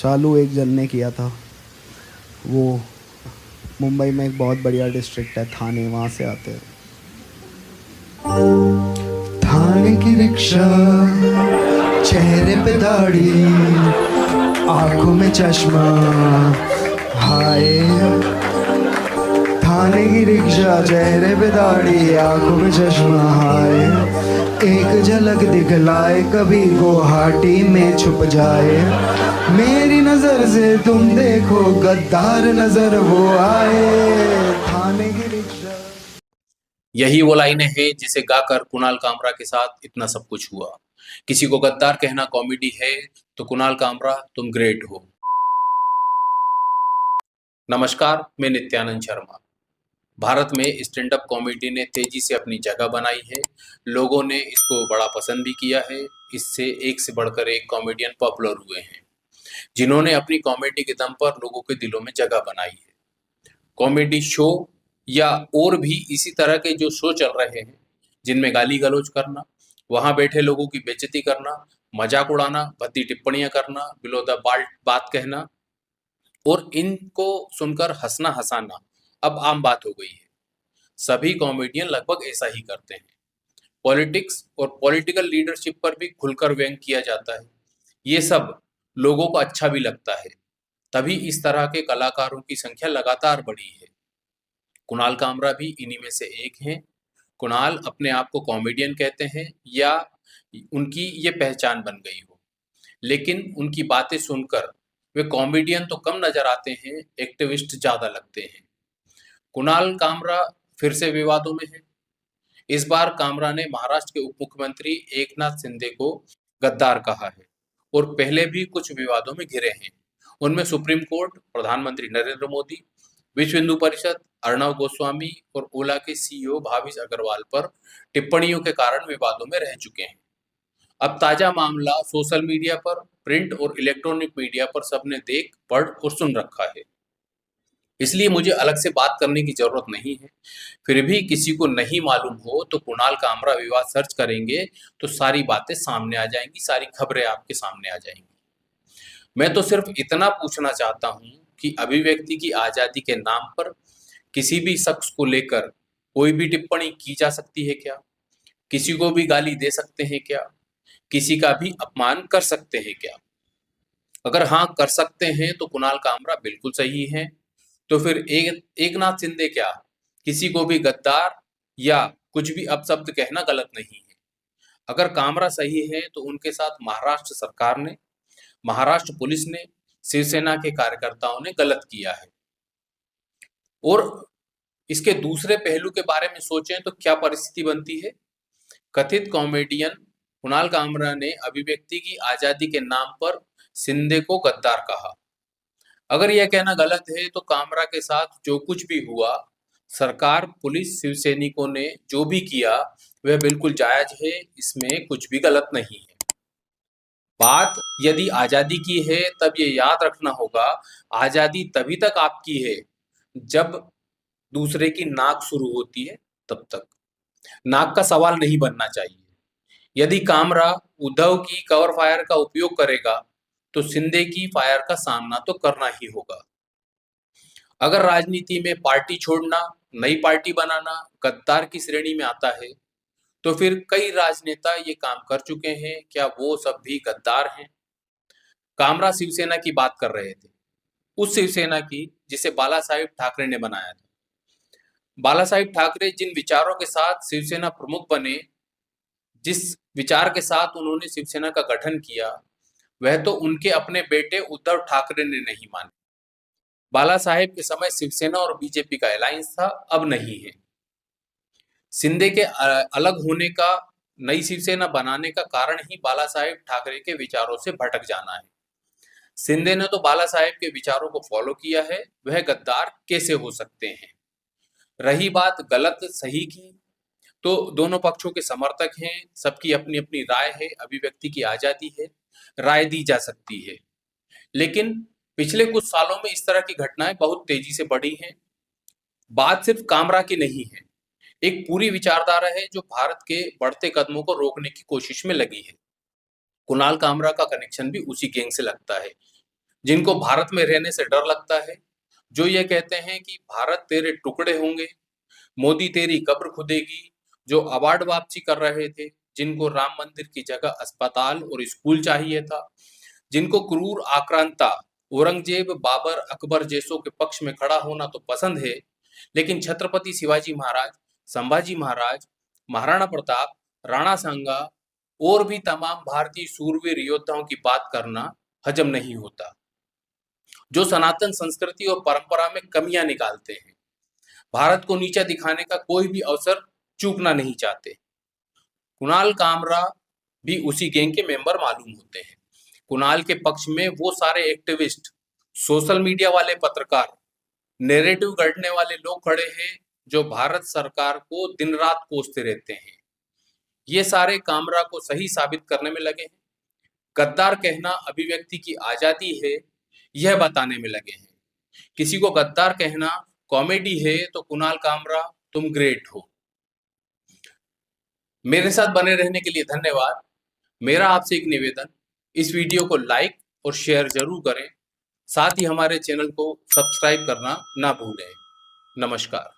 चालू एक जन ने किया था। वो मुंबई में एक बहुत बढ़िया डिस्ट्रिक्ट है थाने, वहाँ से आते हैं। थाने की रिक्शा, चेहरे पे दाढ़ी, आंखों में चश्मा, हाय। थाने की रिक्शा, चेहरे पे दाढ़ी, आंखों में चश्मा, हाय। एक झलक दिखलाए कभी गुवाहाटी में छुप जाए। मेरी नजर से तुम देखो गद्दार नजर वो आए। थाने की रिक्शा। यही वो लाइनें हैं जिसे गाकर कुणाल कामरा के साथ इतना सब कुछ हुआ। किसी को गद्दार कहना कॉमेडी है तो कुणाल कामरा तुम ग्रेट हो। नमस्कार, मैं नित्यानंद शर्मा। भारत में स्टैंड अप कॉमेडी ने तेजी से अपनी जगह बनाई है। लोगों ने इसको बड़ा पसंद भी किया है। इससे एक से बढ़कर एक कॉमेडियन पॉपुलर हुए हैं जिन्होंने अपनी कॉमेडी के दम पर लोगों के दिलों में जगह बनाई है। कॉमेडी शो या और भी इसी तरह के जो शो चल रहे हैं जिनमें गाली गलौज करना, वहां बैठे लोगों की बेइज्जती करना, मजाक उड़ाना, भद्दी टिप्पणियां करना, बिलो द बाल्ट बात कहना और इनको सुनकर हंसना हंसाना अब आम बात हो गई है। सभी कॉमेडियन लगभग ऐसा ही करते हैं। पॉलिटिक्स और पॉलिटिकल लीडरशिप पर भी खुलकर व्यंग किया जाता है। ये सब लोगों को अच्छा भी लगता है, तभी इस तरह के कलाकारों की संख्या लगातार बढ़ी है। कुणाल कामरा भी इन्हीं में से एक हैं। कुणाल अपने आप को कॉमेडियन कहते हैं या उनकी ये पहचान बन गई हो, लेकिन उनकी बातें सुनकर वे कॉमेडियन तो कम नजर आते हैं, एक्टिविस्ट ज्यादा लगते हैं। कुणाल कामरा फिर से विवादों में है। इस बार कामरा ने महाराष्ट्र के उप मुख्यमंत्री एकनाथ शिंदे को गद्दार कहा है और पहले भी कुछ विवादों में घिरे हैं। उनमें सुप्रीम कोर्ट, प्रधानमंत्री नरेंद्र मोदी, विश्व हिंदू परिषद, अर्णव गोस्वामी और ओला के सीईओ भाविश अग्रवाल पर टिप्पणियों के कारण विवादों में रह चुके हैं। अब ताजा मामला सोशल मीडिया पर, प्रिंट और इलेक्ट्रॉनिक मीडिया पर सबने देख, पढ़ और सुन रखा है। इसलिए मुझे अलग से बात करने की जरूरत नहीं है। फिर भी किसी को नहीं मालूम हो तो कुणाल कामरा विवाद सर्च करेंगे तो सारी बातें सामने आ जाएंगी, सारी खबरें आपके सामने आ जाएंगी। मैं तो सिर्फ इतना पूछना चाहता हूं कि अभिव्यक्ति की आजादी के नाम पर किसी भी शख्स को लेकर कोई भी टिप्पणी की जा सकती है क्या? किसी को भी गाली दे सकते हैं क्या? किसी का भी अपमान कर सकते हैं क्या? अगर हाँ कर सकते हैं तो कुणाल कामरा बिल्कुल सही है। तो फिर एकनाथ शिंदे क्या, किसी को भी गद्दार या कुछ भी अपशब्द कहना गलत नहीं है। अगर कामरा सही है तो उनके साथ महाराष्ट्र सरकार ने, महाराष्ट्र पुलिस ने, शिवसेना के कार्यकर्ताओं ने गलत किया है। और इसके दूसरे पहलू के बारे में सोचें तो क्या परिस्थिति बनती है। कथित कॉमेडियन कुणाल कामरा ने अभिव्यक्ति की आजादी के नाम पर शिंदे को गद्दार कहा। अगर यह कहना गलत है तो कामरा के साथ जो कुछ भी हुआ, सरकार, पुलिस, शिव सैनिकों ने जो भी किया वह बिल्कुल जायज है, इसमें कुछ भी गलत नहीं है। बात यदि आजादी की है तब ये याद रखना होगा, आजादी तभी तक आपकी है जब दूसरे की नाक शुरू होती है, तब तक। नाक का सवाल नहीं बनना चाहिए। यदि कामरा उद्धव की कवर फायर का उपयोग करेगा तो शिंदे की फायर का सामना तो करना ही होगा। अगर राजनीति में पार्टी छोड़ना, नई पार्टी बनाना गद्दार की श्रेणी में आता है तो फिर कई राजनेता ये काम कर चुके हैं, क्या वो सब भी गद्दार हैं? कामरा शिवसेना की बात कर रहे थे, उस शिवसेना की जिसे बाला साहेब ठाकरे ने बनाया था। बाला साहेब ठाकरे जिन विचारों के साथ शिवसेना प्रमुख बने, जिस विचार के साथ उन्होंने शिवसेना का गठन किया, वह तो उनके अपने बेटे उद्धव ठाकरे ने नहीं माने। बाला साहेब के समय शिवसेना और बीजेपी का अलायंस था, अब नहीं है। शिंदे के अलग होने का, नई शिवसेना बनाने का कारण ही बाला साहेब ठाकरे के विचारों से भटक जाना है। शिंदे ने तो बाला साहेब के विचारों को फॉलो किया है, वह गद्दार कैसे हो सकते हैं? रही बात गलत सही की, तो दोनों पक्षों के समर्थक हैं, सबकी अपनी अपनी राय है, अभिव्यक्ति की आजादी है, राय दी जा सकती है। लेकिन पिछले कुछ सालों में इस तरह की घटनाएं बहुत तेजी से बढ़ी हैं। बात सिर्फ कामरा की नहीं है, एक पूरी विचारधारा है जो भारत के बढ़ते कदमों को रोकने की कोशिश में लगी है। कुणाल कामरा का कनेक्शन भी उसी गैंग से लगता है जिनको भारत में रहने से डर लगता है, जो ये कहते हैं कि भारत तेरे टुकड़े होंगे, मोदी तेरी कब्र खुदेगी, जो अवार्ड वापसी कर रहे थे, जिनको राम मंदिर की जगह अस्पताल और स्कूल चाहिए था, जिनको क्रूर आक्रांता औरंगजेब, बाबर, अकबर जैसों के पक्ष में खड़ा होना तो पसंद है, लेकिन छत्रपति शिवाजी महाराज, संभाजी महाराज, महाराणा प्रताप, राणा सांगा और भी तमाम भारतीय सूरवीर योद्धाओं की बात करना हजम नहीं होता, जो सनातन संस्कृति और परंपरा में कमियां निकालते हैं, भारत को नीचा दिखाने का कोई भी अवसर चूकना नहीं चाहते। कुणाल कामरा भी उसी गैंग के मेंबर मालूम होते हैं। कुणाल के पक्ष में वो सारे एक्टिविस्ट, सोशल मीडिया वाले पत्रकार, नैरेटिव गढ़ने वाले लोग खड़े हैं जो भारत सरकार को दिन रात कोसते रहते हैं। ये सारे कामरा को सही साबित करने में लगे हैं। गद्दार कहना अभिव्यक्ति की आजादी है, यह बताने में लगे हैं। किसी को गद्दार कहना कॉमेडी है तो कुणाल कामरा तुम ग्रेट हो। मेरे साथ बने रहने के लिए धन्यवाद। मेरा आपसे एक निवेदन, इस वीडियो को लाइक और शेयर जरूर करें, साथ ही हमारे चैनल को सब्सक्राइब करना ना भूलें। नमस्कार।